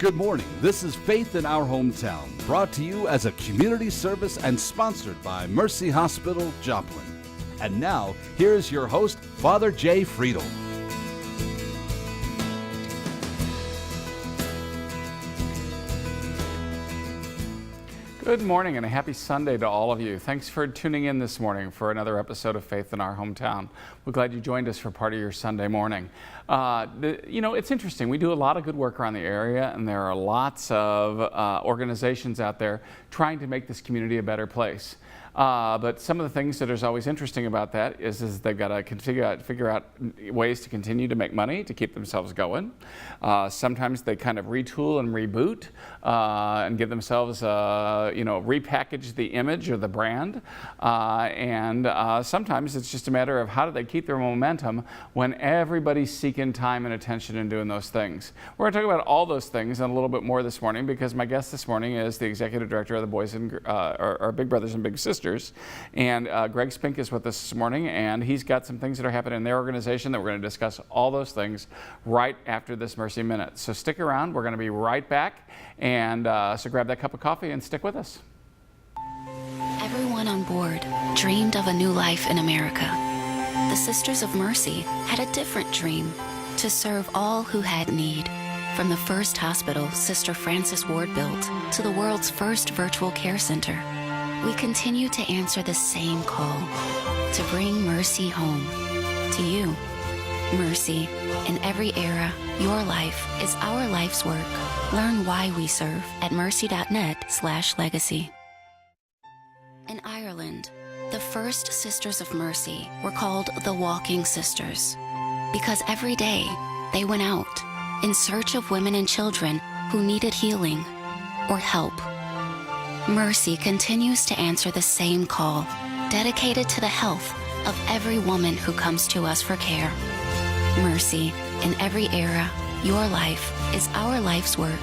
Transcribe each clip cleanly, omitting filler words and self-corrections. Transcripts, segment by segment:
Good morning. This is Faith in Our Hometown, brought to you as a community service and sponsored by Mercy Hospital, Joplin. And now, here's your host, Father Jay Friedel. Good morning and a happy Sunday to all of you. Thanks for tuning in this morning for another episode of Faith in Our Hometown. We're glad you joined us for part of your Sunday morning. It's interesting. We do a lot of good work around the area, and there are lots of organizations out there trying to make this community a better place. But some of the things that is always interesting about that is they've got to figure out ways to continue to make money to keep themselves going. Sometimes they kind of retool and reboot and give themselves, repackage the image or the brand. And sometimes it's just a matter of how do they keep their momentum when everybody's seeking time and attention and doing those things. We're going to talk about all those things and a little bit more this morning because my guest this morning is the executive director of the Boys and or Big Brothers and Big Sisters. And Greg Spink is with us this morning, and he's got some things that are happening in their organization that we're going to discuss all those things right after this Mercy Minute. So stick around. We're going to be right back, and so grab that cup of coffee and stick with us. Everyone on board dreamed of a new life in America. The Sisters of Mercy had a different dream, to serve all who had need. From the first hospital Sister Frances Ward built to the world's first virtual care center, we continue to answer the same call, to bring mercy home to you. Mercy, in every era, your life is our life's work. Learn why we serve at mercy.net/legacy. In Ireland, the first Sisters of Mercy were called the Walking Sisters because every day they went out in search of women and children who needed healing or help. Mercy continues to answer the same call, dedicated to the health of every woman who comes to us for care. Mercy, in every era, your life is our life's work.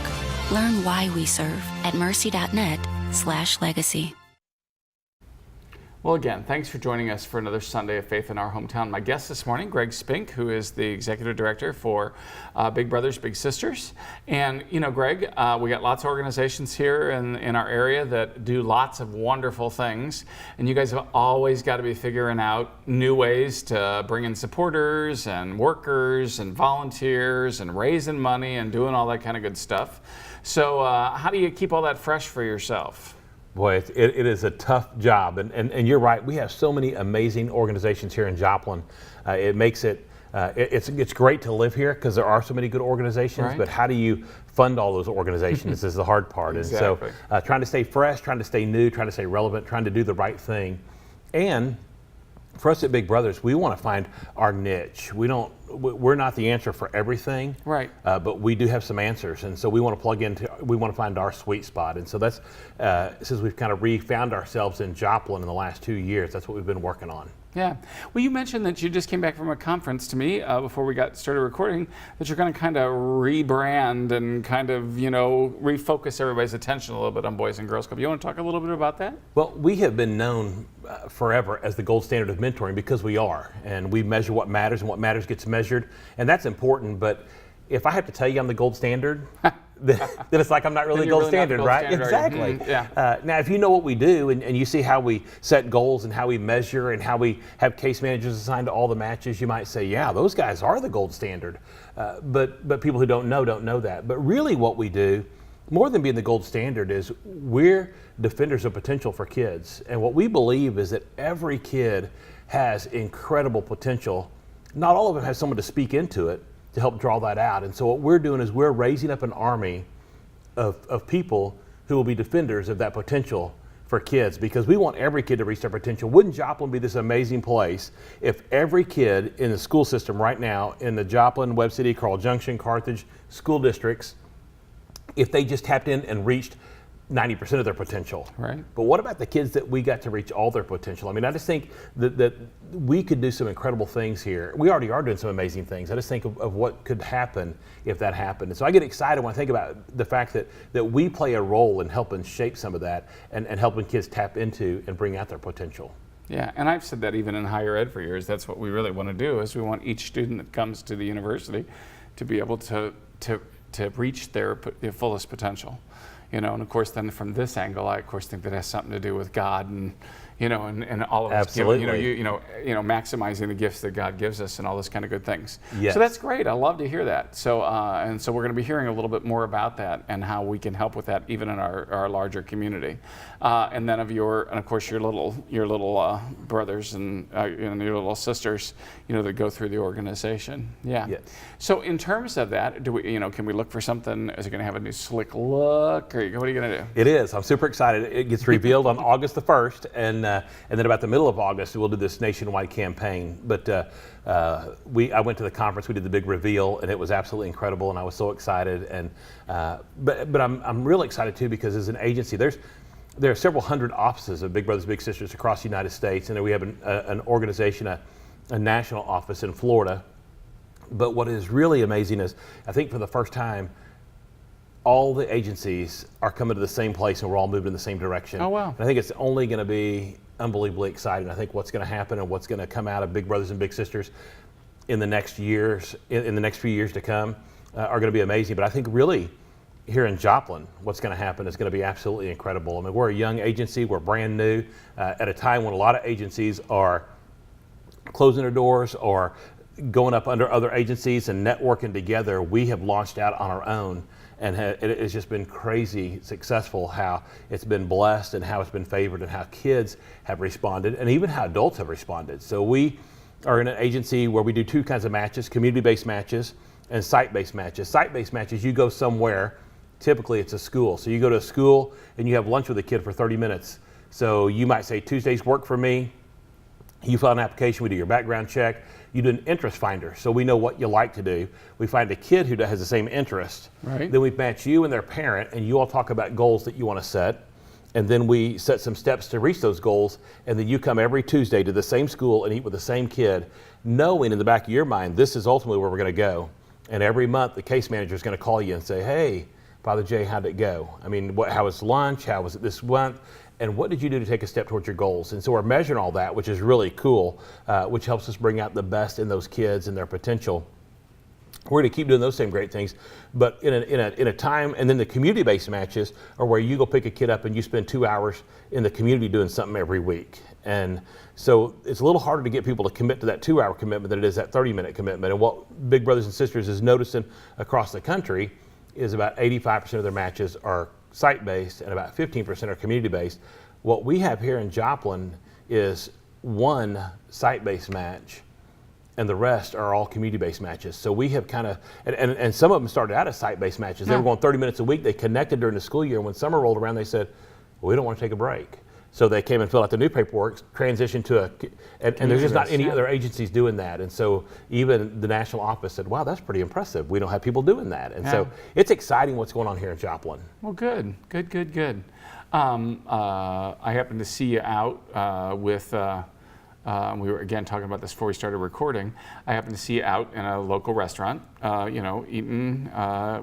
Learn why we serve at mercy.net/legacy. Well, again, thanks for joining us for another Sunday of Faith in Our Hometown. My guest this morning, Greg Spink, who is the executive director for Big Brothers, Big Sisters. And, Greg, we got lots of organizations here in our area that do lots of wonderful things. And you guys have always got to be figuring out new ways to bring in supporters and workers and volunteers and raising money and doing all that kind of good stuff. So how do you keep all that fresh for yourself? Boy, it is a tough job, and you're right. We have so many amazing organizations here in Joplin. It makes it's great to live here because there are so many good organizations. Right. But how do you fund all those organizations is the hard part. Exactly. And so, trying to stay fresh, trying to stay new, trying to stay relevant, trying to do the right thing, and for us at Big Brothers, we want to find our niche. We're not the answer for everything, right? But we do have some answers, and so we want to find our sweet spot. And so that's since we've kind of refound ourselves in Joplin in the last 2 years, that's what we've been working on. Yeah. Well, you mentioned that you just came back from a conference to me before we got started recording, that you're going to kind of rebrand and kind of, refocus everybody's attention a little bit on Boys and Girls Club. You want to talk a little bit about that? Well, we have been known forever as the gold standard of mentoring because we are, and we measure what matters, and what matters gets measured, and that's important. But if I have to tell you I'm the gold standard, then it's like I'm not really the gold standard, right? Exactly. Yeah. Now, if you know what we do and you see how we set goals and how we measure and how we have case managers assigned to all the matches, you might say, yeah, those guys are the gold standard. But people who don't know that. But really what we do, more than being the gold standard, is we're defenders of potential for kids. And what we believe is that every kid has incredible potential. Not all of them has someone to speak into it to help draw that out. And so what we're doing is we're raising up an army of people who will be defenders of that potential for kids, because we want every kid to reach their potential. Wouldn't Joplin be this amazing place if every kid in the school system right now in the Joplin, Webb City, Carl Junction, Carthage school districts, if they just tapped in and reached 90% of their potential. Right. But what about the kids that we got to reach all their potential? I mean, I just think that we could do some incredible things here. We already are doing some amazing things. I just think of what could happen if that happened. And so I get excited when I think about the fact that we play a role in helping shape some of that and helping kids tap into and bring out their potential. Yeah, and I've said that even in higher ed for years. That's what we really want to do, is we want each student that comes to the university to be able to to reach their fullest potential. And of course, then from this angle, I of course think that has something to do with God and and all of us, Absolutely. maximizing the gifts that God gives us and all those kind of good things. Yes. So that's great. I love to hear that. So so we're going to be hearing a little bit more about that and how we can help with that even in our larger community. And then of course your little brothers and your little sisters, that go through the organization. Yeah. Yes. So in terms of that, do we, can we look for something? Is it going to have a new slick look, or what are you going to do? It is. I'm super excited. It gets revealed on August the 1st, and then about the middle of August, we'll do this nationwide campaign. But I went to the conference. We did the big reveal, and it was absolutely incredible, and I was so excited. And but I'm really excited too, because as an agency, there are several hundred offices of Big Brothers Big Sisters across the United States, and then we have an organization, a national office in Florida. But what is really amazing is, I think for the first time, all the agencies are coming to the same place, and we're all moving in the same direction. Oh, wow. And I think it's only going to be unbelievably exciting. I think what's going to happen and what's going to come out of Big Brothers and Big Sisters in the next years, in the next few years to come, are going to be amazing. But I think really here in Joplin, what's going to happen is going to be absolutely incredible. I mean, we're a young agency. We're brand new at a time when a lot of agencies are closing their doors or going up under other agencies and networking together. We have launched out on our own, and it has just been crazy successful how it's been blessed and how it's been favored and how kids have responded and even how adults have responded. So we are in an agency where we do two kinds of matches: community-based matches and site-based matches. Site-based matches, you go somewhere, typically it's a school. So you go to a school and you have lunch with a kid for 30 minutes. So you might say, Tuesdays work for me. You fill out an application, we do your background check. You do an interest finder, so we know what you like to do. We find a kid who has the same interest. Right. Then we match you and their parent, and you all talk about goals that you want to set. And then we set some steps to reach those goals. And then you come every Tuesday to the same school and eat with the same kid, knowing in the back of your mind, this is ultimately where we're going to go. And every month, the case manager is going to call you and say, hey, Father Jay, how'd it go? I mean, how was lunch? How was it this month? And what did you do to take a step towards your goals? And so we're measuring all that, which is really cool, which helps us bring out the best in those kids and their potential. We're going to keep doing those same great things, but in a time, and then the community-based matches are where you go pick a kid up and you spend 2 hours in the community doing something every week. And so it's a little harder to get people to commit to that 2-hour commitment than it is that 30-minute commitment. And what Big Brothers and Sisters is noticing across the country is about 85% of their matches are site-based and about 15% are community-based. What we have here in Joplin is one site-based match, and the rest are all community-based matches. So we have kind of, and some of them started out as site-based matches. They were going 30 minutes a week. They connected during the school year. When summer rolled around, they said, well, we don't want to take a break. So they came and filled out the new paperwork, transitioned to and there's just not any other agencies doing that. And so even the national office said, wow, that's pretty impressive. We don't have people doing that. And so it's exciting what's going on here in Joplin. Well, good. I happened to see you out with, we were again talking about this before we started recording. I happened to see you out in a local restaurant, eating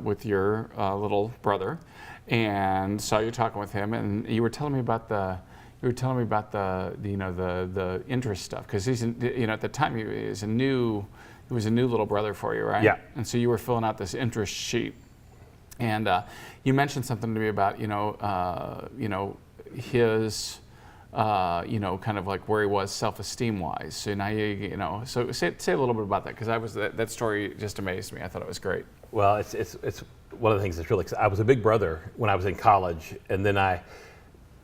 with your little brother, and saw you talking with him, and you were telling me about the interest stuff, because he's at the time he was a new little brother for you, right? Yeah. And so you were filling out this interest sheet, and you mentioned something to me about his kind of like where he was self-esteem wise. So now so say a little bit about that, because that story just amazed me. I thought it was great. Well, it's one of the things that's really exciting. I was a big brother when I was in college, and then I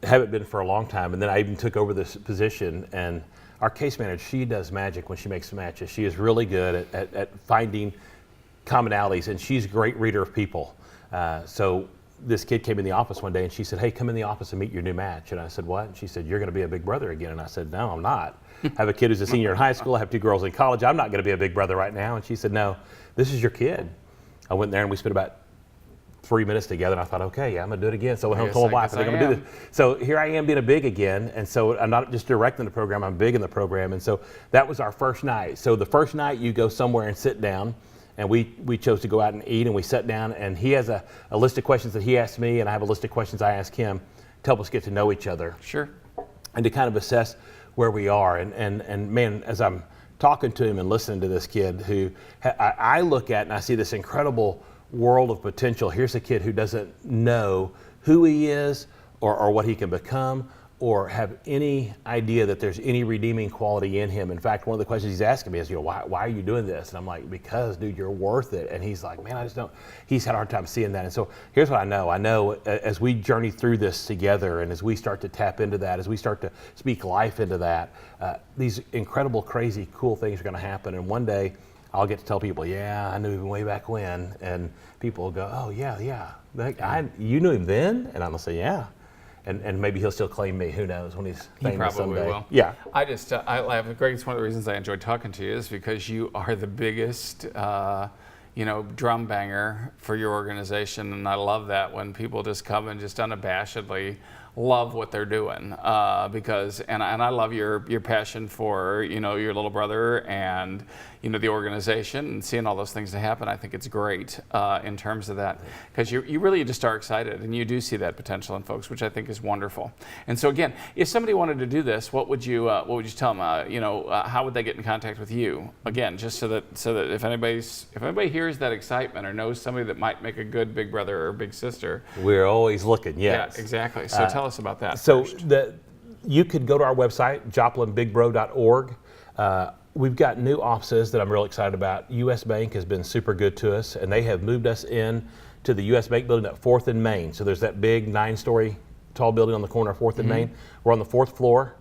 haven't been for a long time, and then I even took over this position. And our case manager, she does magic when she makes matches. She is really good at finding commonalities, and she's a great reader of people. So this kid came in the office one day, and she said, hey, come in the office and meet your new match. And I said, what? And she said, you're going to be a big brother again. And I said, no, I'm not. I have a kid who's a senior in high school. I have 2 girls in college. I'm not going to be a big brother right now. And she said, no, this is your kid. I went there and we spent about 3 minutes together, and I thought, okay, yeah, I'm gonna do it again. So I went home and told my wife, I think I'm gonna do this. So here I am being a big again, and so I'm not just directing the program, I'm big in the program. And so that was our first night. So the first night you go somewhere and sit down, and we chose to go out and eat, and we sat down, and he has a list of questions that he asked me, and I have a list of questions I ask him to help us get to know each other. Sure. And to kind of assess where we are. And man, as I'm talking to him and listening to this kid who I look at and I see this incredible world of potential. Here's a kid who doesn't know who he is or what he can become, or have any idea that there's any redeeming quality in him. In fact, one of the questions he's asking me is, why are you doing this? And I'm like, because, dude, you're worth it. And he's like, man, I just don't. He's had a hard time seeing that. And so here's what I know. I know as we journey through this together, and as we start to tap into that, as we start to speak life into that, these incredible, crazy, cool things are going to happen. And one day I'll get to tell people, yeah, I knew him way back when. And people will go, oh, yeah. You knew him then? And I'm going to say, yeah. And maybe he'll still claim me. Who knows when he's famous someday. He probably will. Yeah. I laugh. Greg, it's one of the reasons I enjoy talking to you is because you are the biggest, drum banger for your organization, and I love that when people just come and just unabashedly love what they're doing because I love your passion for your little brother and the organization and seeing all those things to happen. I think it's great in terms of that because you really just are excited and you do see that potential in folks, which I think is wonderful. And so again, if somebody wanted to do this, what would you tell them? How would they get in contact with you? Again, just so that if anybody hears that excitement or knows somebody that might make a good big brother or big sister, we're always looking. Yes. Yeah, exactly. So tell us about that. So first. You could go to our website, joplinbigbro.org. We've got new offices that I'm real excited about. U.S. Bank has been super good to us, and they have moved us in to the U.S. Bank building at 4th and Main. So there's that big 9-story tall building on the corner of 4th and Main. We're on the 4th floor,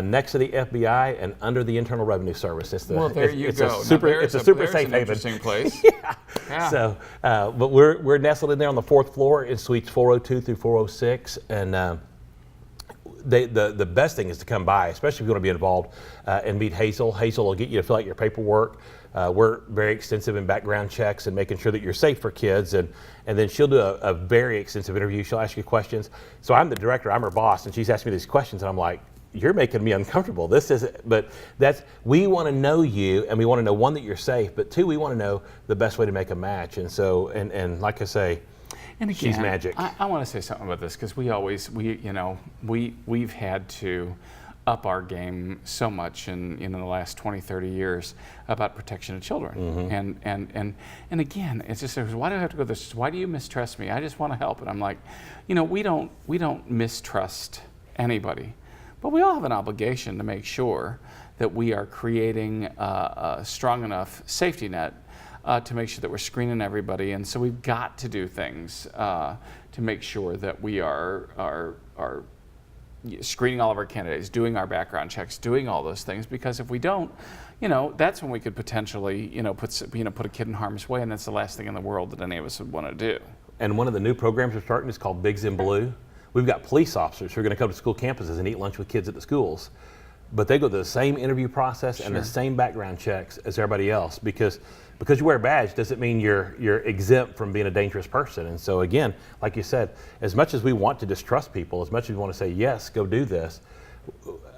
next to the FBI and under the Internal Revenue Service. It's go. It's a super safe haven. Interesting place. Yeah. So, but we're nestled in there on the 4th floor in suites 402 through 406, and the best thing is to come by, especially if you want to be involved and meet Hazel. Hazel will get you to fill out your paperwork. We're very extensive in background checks and making sure that you're safe for kids, and then she'll do a very extensive interview. She'll ask you questions. So I'm the director, I'm her boss, and she's asking me these questions, and I'm like, you're making me uncomfortable. This isn't, but we want to know you, and we want to know, one, that you're safe, but two, we want to know the best way to make a match. And so, and like I say, and again, she's magic. I want to say something about this because we've had to up our game so much in the last 20, 30 years about protection of children. And again, it's just, why do I have to go this? Why do you mistrust me? I just want to help. And I'm like, we don't mistrust anybody, but we all have an obligation to make sure that we are creating a strong enough safety net to make sure that we're screening everybody. And so we've got to do things to make sure that we are screening all of our candidates, doing our background checks, doing all those things, because if we don't, that's when we could potentially, put a kid in harm's way, and that's the last thing in the world that any of us would want to do. And one of the new programs we're starting is called Bigs in Blue. We've got police officers who are going to come to school campuses and eat lunch with kids at the schools, but they go through the same interview process and the same background checks as everybody else, because you wear a badge doesn't mean you're exempt from being a dangerous person. And so again, like you said, as much as we want to distrust people, as much as we want to say, yes, go do this,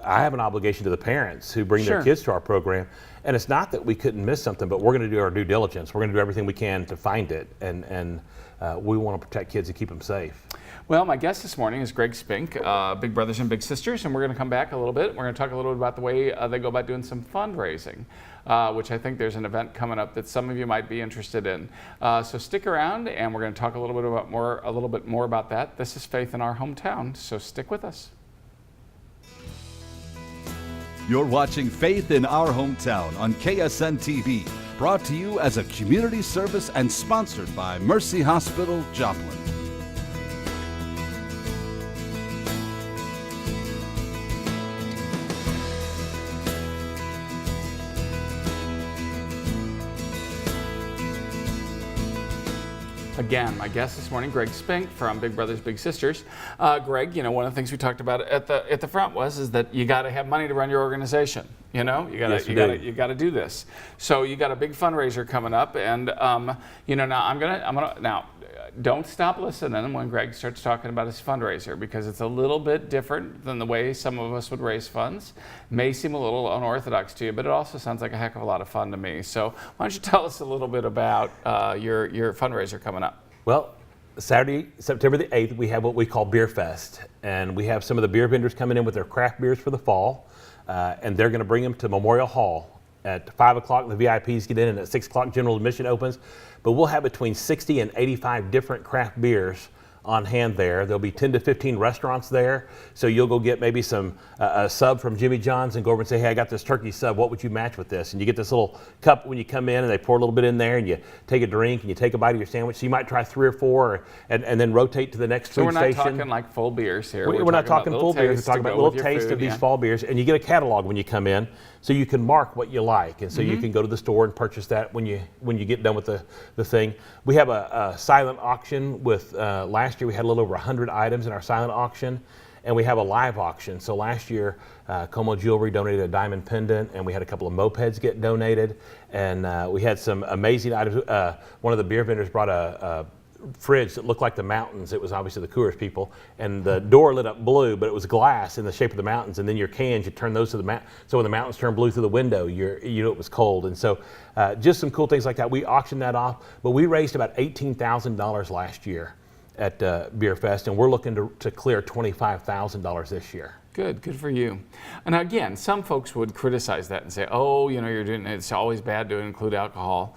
I have an obligation to the parents who bring their kids to our program. And it's not that we couldn't miss something, but we're going to do our due diligence. We're going to do everything we can to find it. And we want to protect kids and keep them safe. Well, my guest this morning is Greg Spink, Big Brothers and Big Sisters, and we're going to come back a little bit. We're going to talk a little bit about the way they go about doing some fundraising, which I think there's an event coming up that some of you might be interested in. So stick around, and we're going to talk a little bit more about that. This is Faith in Our Hometown, so stick with us. You're watching Faith in Our Hometown on KSN TV, brought to you as a community service and sponsored by Mercy Hospital, Joplin. Again, my guest this morning, Greg Spink from Big Brothers Big Sisters. Greg, one of the things we talked about at the front is that you got to have money to run your organization. You got to do this. So you got a big fundraiser coming up, and now don't stop listening when Greg starts talking about his fundraiser, because it's a little bit different than the way some of us would raise funds. May seem a little unorthodox to you, but it also sounds like a heck of a lot of fun to me. So why don't you tell us a little bit about your fundraiser coming up? Well, Saturday, September the 8th, we have what we call Beer Fest, and we have some of the beer vendors coming in with their craft beers for the fall, and they're going to bring them to Memorial Hall At 5 o'clock, the VIPs get in, and at 6 o'clock, general admission opens. But we'll have between 60 and 85 different craft beers on hand there. There'll be 10 to 15 restaurants there. So you'll go get maybe a sub from Jimmy John's and go over and say, hey, I got this turkey sub. What would you match with this? And you get this little cup when you come in, and they pour a little bit in there, and you take a drink and you take a bite of your sandwich. So you might try 3 or 4 and then rotate to the next food station. So we're not talking like full beers here. We're not talking full beers. We're talking about a little taste of these fall beers. And you get a catalog when you come in, so you can mark what you like. And so you can go to the store and purchase that when you get done with the thing. We have a silent auction with, last year we had a little over 100 items in our silent auction, and we have a live auction. So last year, Como Jewelry donated a diamond pendant, and we had a couple of mopeds get donated, and we had some amazing items. One of the beer vendors brought a fridge that looked like the mountains. It was obviously the Coors people, and the door lit up blue, but it was glass in the shape of the mountains, and then your cans, you turn those to the mountain. So when the mountains turn blue through the window, you know it was cold. And so just some cool things like that. We auctioned that off, but we raised about $18,000 last year at Beer Fest, and we're looking to clear $25,000 this year. Good for you. And again, some folks would criticize that and say, oh, it's always bad to include alcohol.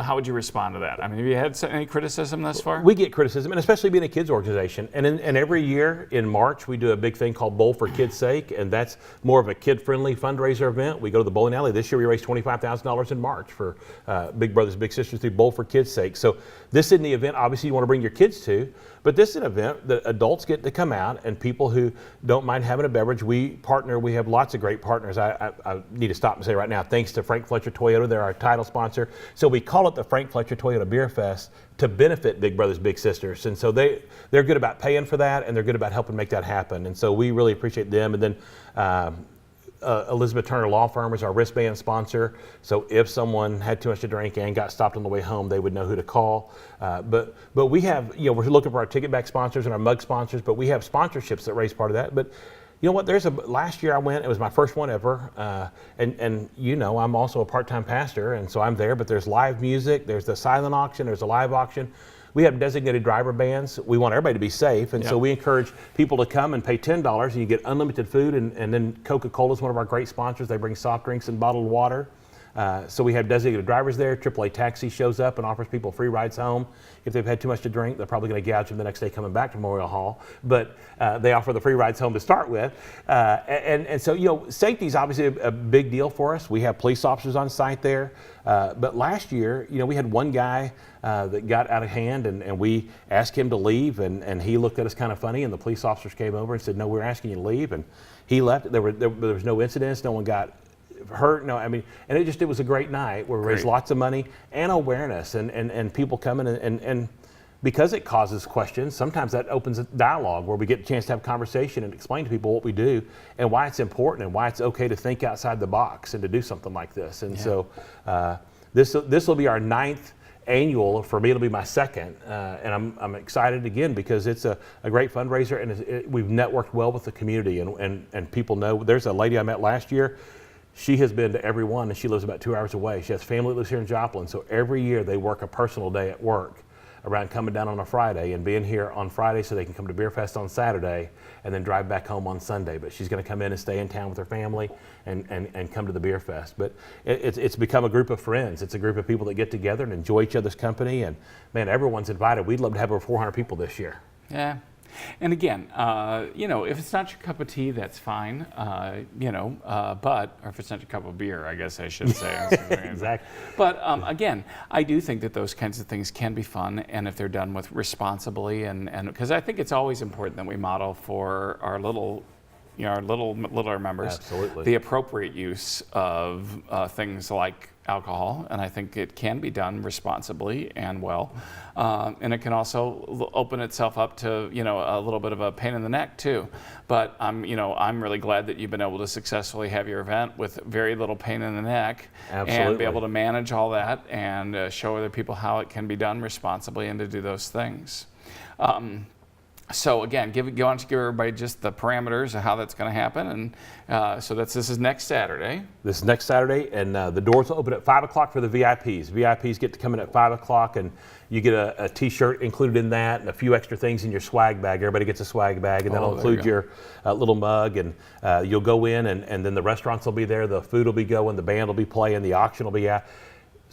How would you respond to that? I mean, have you had any criticism thus far? We get criticism, and especially being a kids organization. And every year in March, we do a big thing called Bowl for Kids' Sake, and that's more of a kid-friendly fundraiser event. We go to the bowling alley. This year, we raised $25,000 in March for Big Brothers Big Sisters through Bowl for Kids' Sake. So this isn't the event, obviously, you want to bring your kids to, but this is an event that adults get to come out, and people who don't mind having a beverage. We have lots of great partners. I need to stop and say right now, thanks to Frank Fletcher Toyota, they're our title sponsor. So we call it the Frank Fletcher Toyota Beer Fest to benefit Big Brothers Big Sisters. And so they're good about paying for that, and they're good about helping make that happen. And so we really appreciate them. And then Elizabeth Turner Law Firm is our wristband sponsor. So if someone had too much to drink and got stopped on the way home, they would know who to call. But we have, we're looking for our ticket back sponsors and our mug sponsors, but we have sponsorships that raise part of that. But you know what, last year I went, it was my first one ever, and I'm also a part-time pastor, and so I'm there, but there's live music, there's the silent auction, there's a live auction. We have designated driver bands. We want everybody to be safe, and so we encourage people to come and pay $10, and you get unlimited food, and then Coca-Cola is one of our great sponsors. They bring soft drinks and bottled water. So we have designated drivers there. AAA Taxi shows up and offers people free rides home. If they've had too much to drink, they're probably going to gouge them the next day coming back to Memorial Hall. But they offer the free rides home to start with. And so, safety is obviously a big deal for us. We have police officers on site there. But last year, we had one guy that got out of hand, and we asked him to leave, and he looked at us kind of funny, and the police officers came over and said, no, we're asking you to leave. And he left. There was no incidents. No one got hurt. No, I mean, and it was a great night where we raised lots of money and awareness, and people coming and because it causes questions, sometimes that opens a dialogue where we get a chance to have conversation and explain to people what we do and why it's important and why it's okay to think outside the box and to do something like this. And so this will be our 9th annual. For me, it'll be my 2nd, and I'm excited again because it's a great fundraiser, and we've networked well with the community, and people know. There's a lady I met last year. She has been to every one, and she lives about 2 hours away. She has family that lives here in Joplin, so every year they work a personal day at work around coming down on a Friday and being here on Friday so they can come to Beer Fest on Saturday and then drive back home on Sunday. But she's going to come in and stay in town with her family and come to the Beer Fest. But it's become a group of friends. It's a group of people that get together and enjoy each other's company. And, man, everyone's invited. We'd love to have over 400 people this year. Yeah. And again, if it's not your cup of tea, that's fine, or if it's not your cup of beer, I guess I should say. Exactly. But again, I do think that those kinds of things can be fun, and if they're done with responsibly, and because I think it's always important that we model for our littler members the appropriate use of things like alcohol, and I think it can be done responsibly and well, and it can also open itself up to a little bit of a pain in the neck too. But I'm really glad that you've been able to successfully have your event with very little pain in the neck. Absolutely. And be able to manage all that and show other people how it can be done responsibly and to do those things. So again, why don't you give everybody just the parameters of how that's going to happen, and so this is next Saturday. This is next Saturday, and the doors will open at 5 o'clock for the VIPs. VIPs get to come in at 5 o'clock, and you get a T-shirt included in that, and a few extra things in your swag bag. Everybody gets a swag bag, and that'll include your little mug, and you'll go in, and then the restaurants will be there, the food will be going, the band will be playing, the auction will be out.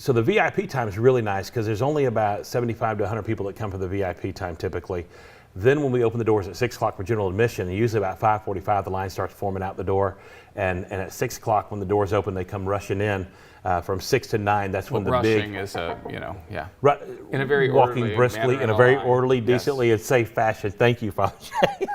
So the VIP time is really nice because there's only about 75 to 100 people that come for the VIP time typically. Then when we open the doors at 6 o'clock for general admission, usually about 5:45 the line starts forming out the door, and at 6 o'clock when the doors open, they come rushing in. From 6 to 9, that's when the rushing big is in a very walking orderly briskly manner in a very line. orderly, decently, and safe fashion. Thank you, Father Jay.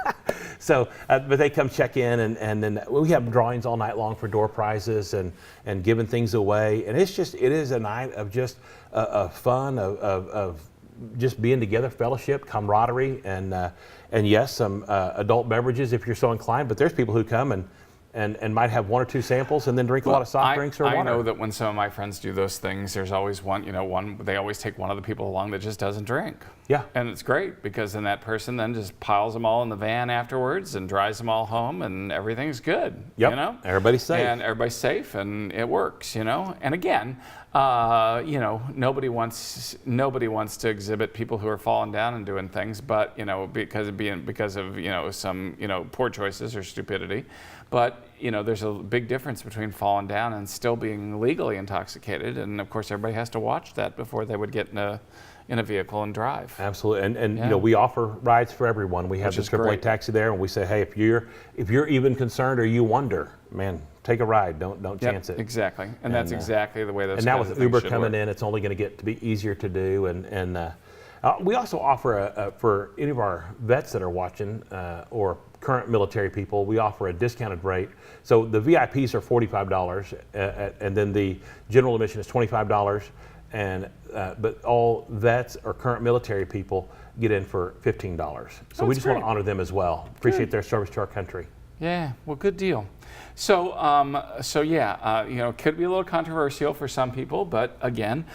So, but they come check in, and then we have drawings all night long for door prizes and giving things away, and it is a night of just fun of just being together, fellowship, camaraderie, and yes, some adult beverages if you're so inclined. But there's people who come and might have one or two samples and then drink a lot of soft drinks or water. I know that when some of my friends do those things, there's always they always take one of the people along that just doesn't drink. Yeah. And it's great because then that person then just piles them all in the van afterwards and drives them all home, and everything's good. Yep. Everybody's safe. And everybody's safe, and it works, And again, nobody wants to exhibit people who are falling down and doing things, but because of some poor choices or stupidity. But there's a big difference between falling down and still being legally intoxicated, and of course everybody has to watch that before they would get in a vehicle and drive. Absolutely, and we offer rides for everyone. We have the AAA taxi there, and we say, hey, if you're even concerned or you wonder, man, take a ride. Don't chance it. Exactly, and that's exactly the way those. And now with Uber coming in, it's only going to get to be easier to do, and we also offer for any of our vets that are watching or current military people, we offer a discounted rate. So the VIPs are $45, and then the general admission is $25, and but all vets or current military people get in for $15. So we just want to honor them as well. Appreciate their service to our country. Yeah, well, good deal. So, it could be a little controversial for some people, but again,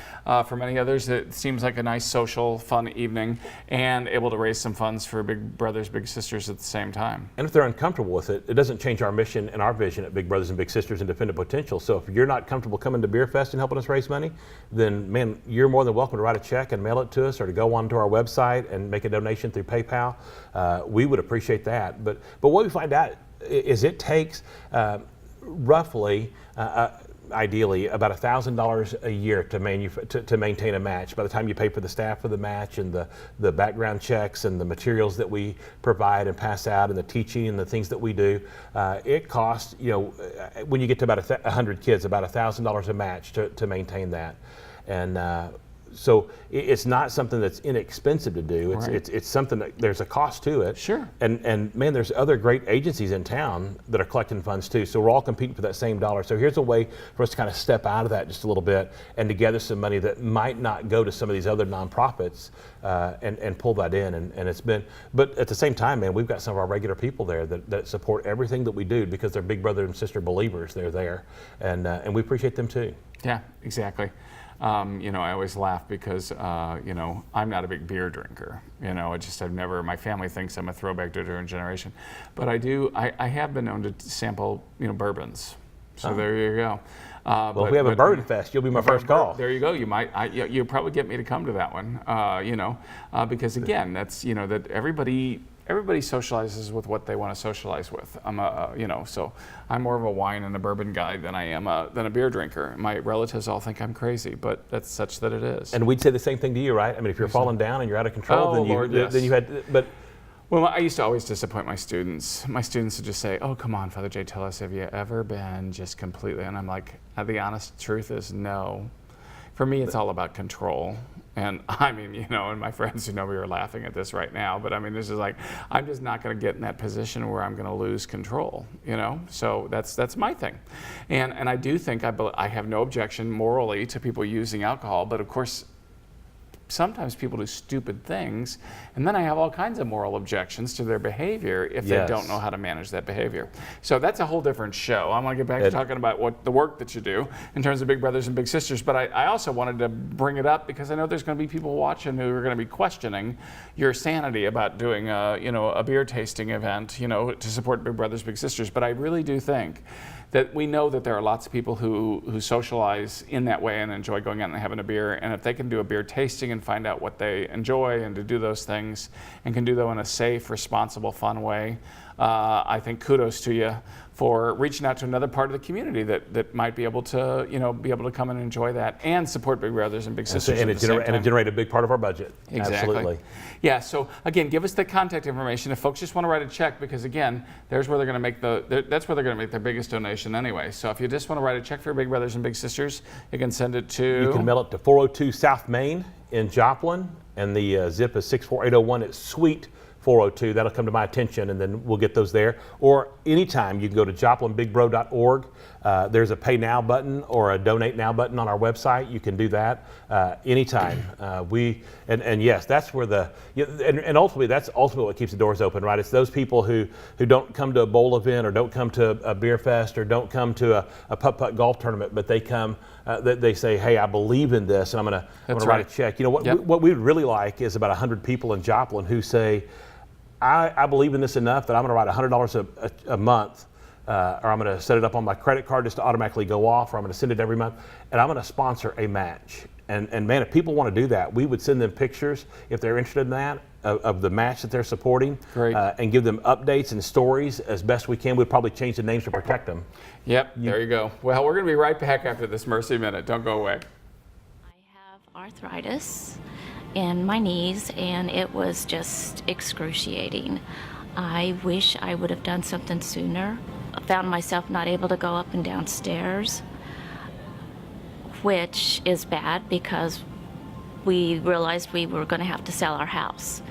for many others, it seems like a nice social, fun evening and able to raise some funds for Big Brothers, Big Sisters at the same time. And if they're uncomfortable with it, it doesn't change our mission and our vision at Big Brothers and Big Sisters Independent Potential. So if you're not comfortable coming to Beer Fest and helping us raise money, then, man, you're more than welcome to write a check and mail it to us, or to go onto our website and make a donation through PayPal. We would appreciate that. But what we find out is it takes roughly, ideally, about $1,000 a year to maintain a match. By the time you pay for the staff for the match and the background checks and the materials that we provide and pass out and the teaching and the things that we do, it costs, when you get to about 100 kids, about $1,000 a match to maintain that. And so it's not something that's inexpensive to do. It's something that there's a cost to it. Sure. And man, there's other great agencies in town that are collecting funds too. So we're all competing for that same dollar. So here's a way for us to kind of step out of that just a little bit and to gather some money that might not go to some of these other nonprofits and pull that in. And it's been, but at the same time, man, we've got some of our regular people there that support everything that we do because they're big brother and sister believers. They're there, and we appreciate them too. Yeah, exactly. I always laugh because, I'm not a big beer drinker. I've never, my family thinks I'm a throwback to a different generation. But I have been known to sample, bourbons. So there you go. Well, if we have a bourbon fest, you'll be my first call. There you go. You'll probably get me to come to that one, because again, that's, that everybody socializes with what they want to socialize with. So I'm more of a wine and a bourbon guy than I am than a beer drinker. My relatives all think I'm crazy, but that's such that it is. And we'd say the same thing to you, right? I mean, if you're falling down and you're out of control, then you had. But well, I used to always disappoint my students. My students would just say, "Oh, come on, Father Jay, tell us, have you ever been just completely?" And I'm like, the honest truth is no. For me, it's all about control. And I mean, and my friends who know me are laughing at this right now, but I mean, this is like, I'm just not going to get in that position where I'm going to lose control, So that's my thing. And I do think I have no objection morally to people using alcohol, but of course, sometimes people do stupid things, and then I have all kinds of moral objections to their behavior if they don't know how to manage that behavior. So that's a whole different show. I want to get back to talking about what the work that you do in terms of Big Brothers and Big Sisters, but I also wanted to bring it up because I know there's going to be people watching who are going to be questioning your sanity about doing a beer tasting event, to support Big Brothers, Big Sisters. But I really do think that we know that there are lots of people who socialize in that way and enjoy going out and having a beer. And if they can do a beer tasting and find out what they enjoy and to do those things and can do them in a safe, responsible, fun way, I think kudos to you for reaching out to another part of the community that might be able to, come and enjoy that and support Big Brothers and Big Sisters. And it generated a big part of our budget. Exactly. Absolutely. Yeah. So again, give us the contact information if folks just want to write a check, because again, there's where they're going to make that's where they're going to make their biggest donation anyway. So if you just want to write a check for Big Brothers and Big Sisters, you can send it to. You can mail it to 402 South Main in Joplin, and the zip is 64801. It's Suite 402. That'll come to my attention, and then we'll get those there. Or anytime, you can go to joplinbigbro.org. There's a Pay Now button or a Donate Now button on our website. You can do that anytime. And yes, that's where and ultimately that's ultimately what keeps the doors open, right? It's those people who don't come to a bowl event or don't come to a beer fest or don't come to a putt-putt golf tournament, but they come. They say, "Hey, I believe in this, and I'm going to write a check." What we would really like is about 100 people in Joplin who say, I believe in this enough that I'm going to write $100 a month, or I'm going to set it up on my credit card just to automatically go off, or I'm going to send it every month, and I'm going to sponsor a match. And man, if people want to do that, we would send them pictures if they're interested in that of the match that they're supporting, and give them updates and stories as best we can. We'd probably change the names to protect them. Yep, there you go. Well, we're going to be right back after this Mercy Minute. Don't go away. I have arthritis in my knees, and it was just excruciating. I wish I would have done something sooner. I found myself not able to go up and down stairs, which is bad because we realized we were going to have to sell our house.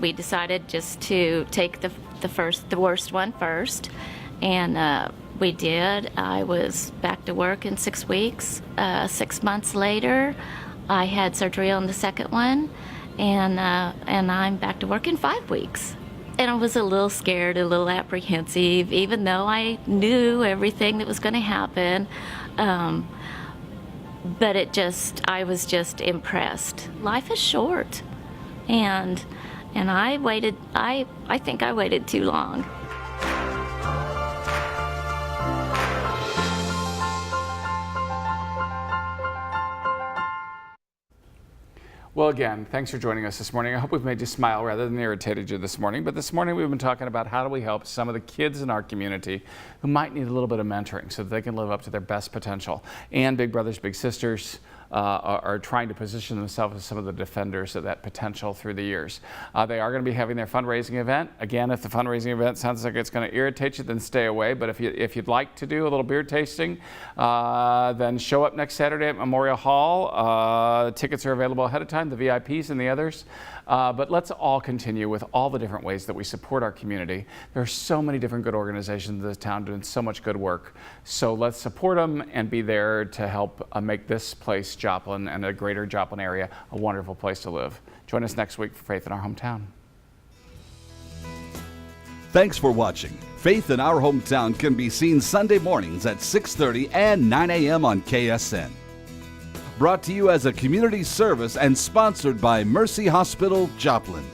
We decided just to take the worst one first, and we did. I was back to work in 6 weeks. 6 months later, I had surgery on the second one, and I'm back to work in 5 weeks. And I was a little scared, a little apprehensive, even though I knew everything that was going to happen. But I was just impressed. Life is short, and I waited. I think I waited too long. Well, again, thanks for joining us this morning. I hope we've made you smile rather than irritated you this morning. But this morning we've been talking about how do we help some of the kids in our community who might need a little bit of mentoring so that they can live up to their best potential. And Big Brothers, Big Sisters are trying to position themselves as some of the defenders of that potential through the years. They are going to be having their fundraising event. Again, if the fundraising event sounds like it's going to irritate you, then stay away. But if you'd like to do a little beer tasting, then show up next Saturday at Memorial Hall. Tickets are available ahead of time, the VIPs and the others. But let's all continue with all the different ways that we support our community. There are so many different good organizations in this town doing so much good work. So let's support them and be there to help make this place, Joplin, and the greater Joplin area, a wonderful place to live. Join us next week for Faith in Our Hometown. Thanks for watching. Faith in Our Hometown can be seen Sunday mornings at 6:30 and 9 a.m. on KSN. Brought to you as a community service and sponsored by Mercy Hospital, Joplin.